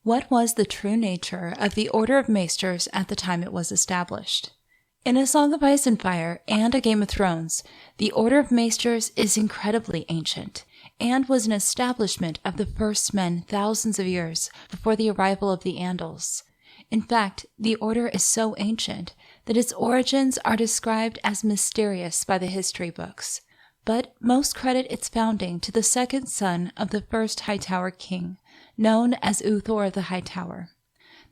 What was the true nature of the Order of Maesters at the time it was established? In A Song of Ice and Fire and A Game of Thrones, the Order of Maesters is incredibly ancient, and was an establishment of the first men thousands of years before the arrival of the Andals. In fact, the Order is so ancient that its origins are described as mysterious by the history books, but most credit its founding to the second son of the first Hightower King, known as Uthor the Hightower.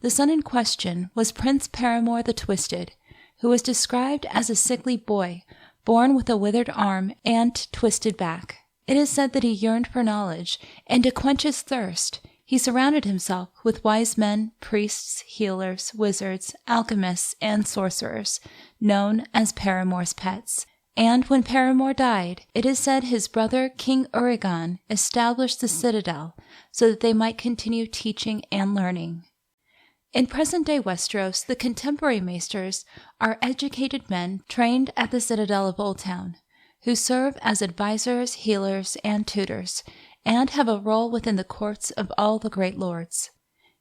The son in question was Prince Peremore the Twisted, who was described as a sickly boy, born with a withered arm and twisted back. It is said that he yearned for knowledge, and to quench his thirst, he surrounded himself with wise men, priests, healers, wizards, alchemists, and sorcerers, known as Peremore's pets. And when Peremore died, it is said his brother King Urrigon established the Citadel so that they might continue teaching and learning. In present-day Westeros, the contemporary maesters are educated men trained at the Citadel of Old Town, who serve as advisors, healers, and tutors, and have a role within the courts of all the great lords.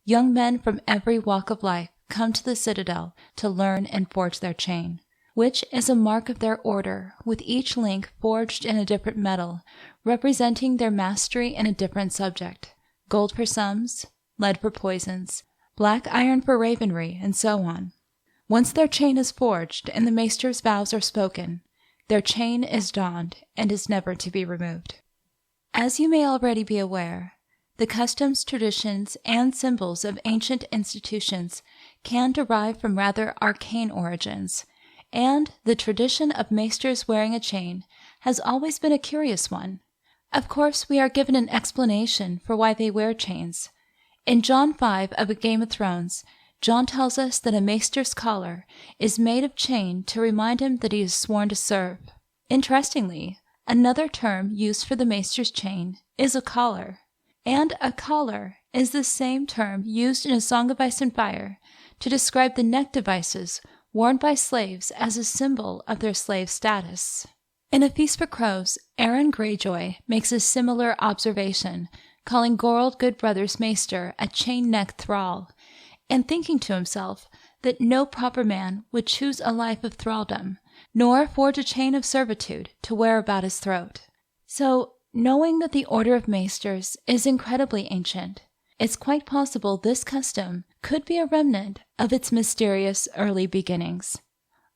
Young men from every walk of life come to the Citadel to learn and forge their chain, which is a mark of their order, with each link forged in a different metal, representing their mastery in a different subject: gold for sums, lead for poisons, black iron for ravenry, and so on. Once their chain is forged and the maester's vows are spoken, their chain is donned and is never to be removed. As you may already be aware, the customs, traditions, and symbols of ancient institutions can derive from rather arcane origins, and the tradition of maesters wearing a chain has always been a curious one. Of course, we are given an explanation for why they wear chains. In Jon 5 of A Game of Thrones, Jon tells us that a maester's collar is made of chain to remind him that he is sworn to serve. Interestingly, another term used for the maester's chain is a collar, and a collar is the same term used in A Song of Ice and Fire to describe the neck devices worn by slaves as a symbol of their slave status. In A Feast for Crows, Aaron Greyjoy makes a similar observation, calling Gorld Goodbrother's maester a chain-necked thrall, and thinking to himself that no proper man would choose a life of thraldom, nor forge a chain of servitude to wear about his throat. So, knowing that the Order of Maesters is incredibly ancient, it's quite possible this custom could be a remnant of its mysterious early beginnings.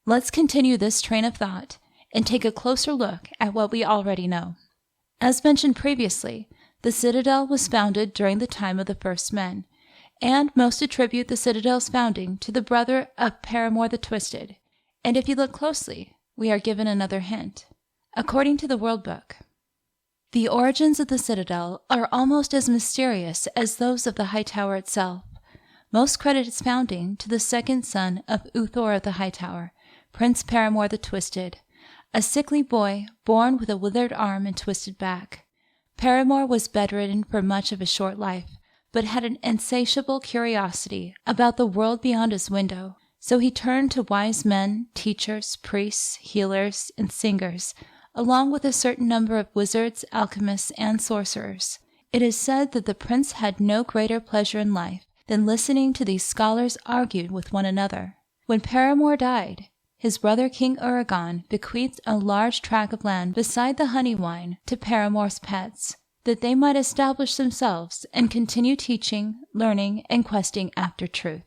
Let's continue this train of thought and take a closer look at what we already know. As mentioned previously, the Citadel was founded during the time of the First Men, and most attribute the Citadel's founding to the brother of Peremore the Twisted, and if you look closely, we are given another hint. According to the World Book, the origins of the Citadel are almost as mysterious as those of the Hightower itself. Most credit its founding to the second son of Uthor the Hightower, Prince Peremore the Twisted, a sickly boy born with a withered arm and twisted back. Peremore was bedridden for much of his short life, but had an insatiable curiosity about the world beyond his window, so he turned to wise men, teachers, priests, healers, and singers, along with a certain number of wizards, alchemists, and sorcerers. It is said that the prince had no greater pleasure in life than listening to these scholars argue with one another. When Peremore died, his brother King Urrigon bequeathed a large tract of land beside the Honeywine to Peremore's pets, that they might establish themselves and continue teaching, learning, and questing after truth.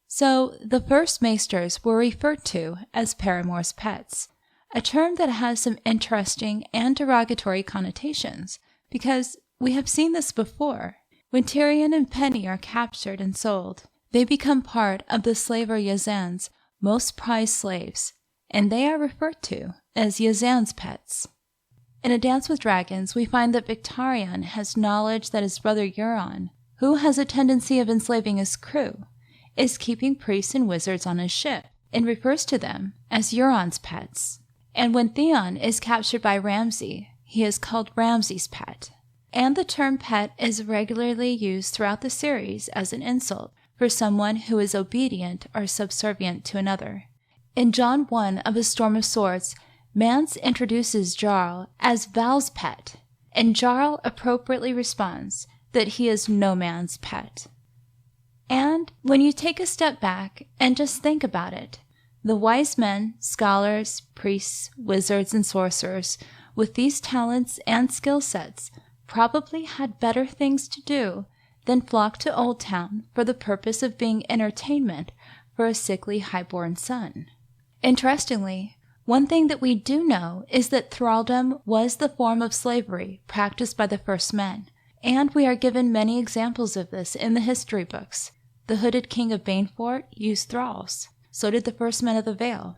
So, the first maesters were referred to as Peremore's pets, a term that has some interesting and derogatory connotations, because we have seen this before. When Tyrion and Penny are captured and sold, they become part of the slaver Yazan's most prized slaves, and they are referred to as Yazan's pets. In A Dance with Dragons, we find that Victarion has knowledge that his brother Euron, who has a tendency of enslaving his crew, is keeping priests and wizards on his ship, and refers to them as Euron's pets. And when Theon is captured by Ramsay, he is called Ramsay's pet. And the term pet is regularly used throughout the series as an insult for someone who is obedient or subservient to another. In Jon 1 of A Storm of Swords, Mance introduces Jarl as Val's pet, and Jarl appropriately responds that he is no man's pet. And when you take a step back and just think about it, the wise men, scholars, priests, wizards, and sorcerers with these talents and skill sets probably had better things to do than flock to Old Town for the purpose of being entertainment for a sickly highborn son. Interestingly, one thing that we do know is that thraldom was the form of slavery practiced by the first men, and we are given many examples of this in the history books. The hooded king of Banefort used thralls. So did the first men of the Vale.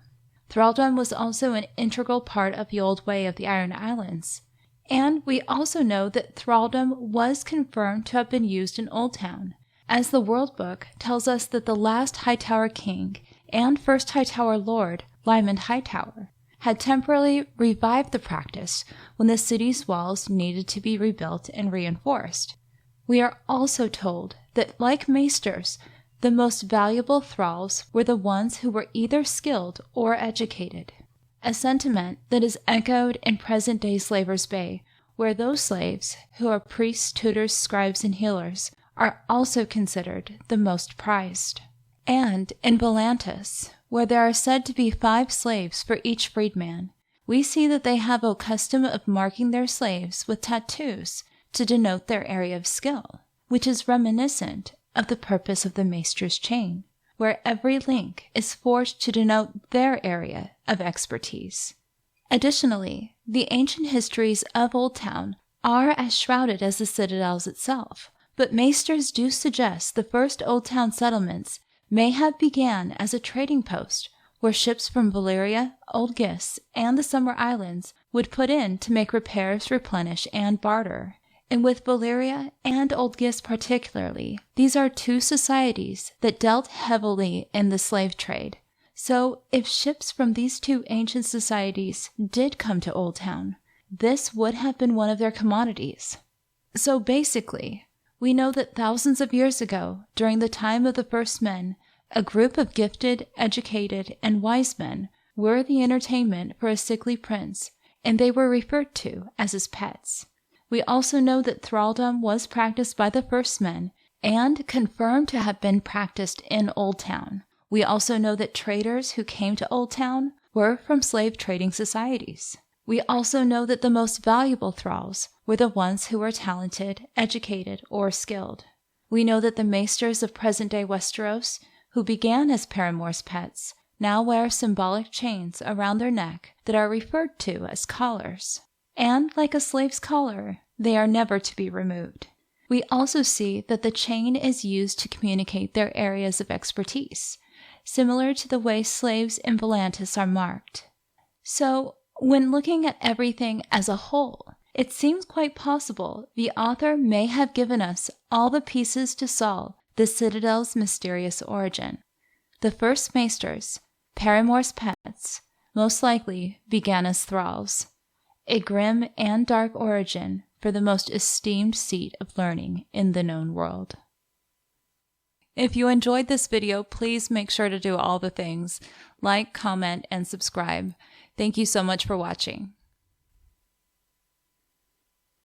Thraldom was also an integral part of the old way of the Iron Islands. And we also know that thraldom was confirmed to have been used in Old Town, as the World Book tells us that the last Hightower King and first Hightower Lord, Lyman Hightower, had temporarily revived the practice when the city's walls needed to be rebuilt and reinforced. We are also told that, like maesters, the most valuable thralls were the ones who were either skilled or educated, a sentiment that is echoed in present-day Slavers' Bay, where those slaves, who are priests, tutors, scribes, and healers, are also considered the most prized. And in Volantis, where there are said to be 5 slaves for each freedman, we see that they have a custom of marking their slaves with tattoos to denote their area of skill, which is reminiscent of the purpose of the Maester's chain, where every link is forged to denote their area of expertise. Additionally, the ancient histories of Old Town are as shrouded as the Citadels itself, but Maesters do suggest the first Old Town settlements may have began as a trading post where ships from Valyria, Old Gis, and the Summer Islands would put in to make repairs, replenish, and barter. And with Valyria and Old Gis particularly, these are 2 societies that dealt heavily in the slave trade. So if ships from these 2 ancient societies did come to Old Town, this would have been one of their commodities. So basically, we know that thousands of years ago, during the time of the first men, a group of gifted, educated, and wise men were the entertainment for a sickly prince, and they were referred to as his pets. We also know that thraldom was practiced by the first men and confirmed to have been practiced in Old Town. We also know that traders who came to Old Town were from slave trading societies. We also know that the most valuable thralls were the ones who were talented, educated, or skilled. We know that the maesters of present-day Westeros, who began as Peremore's pets, now wear symbolic chains around their neck that are referred to as collars. And like a slave's collar, they are never to be removed. We also see that the chain is used to communicate their areas of expertise, similar to the way slaves in Volantis are marked. So, when looking at everything as a whole, it seems quite possible the author may have given us all the pieces to solve the Citadel's mysterious origin. The first maesters, Peremore's pets, most likely began as thralls. A grim and dark origin for the most esteemed seat of learning in the known world. If you enjoyed this video, please make sure to do all the things. Like, comment, and subscribe. Thank you so much for watching.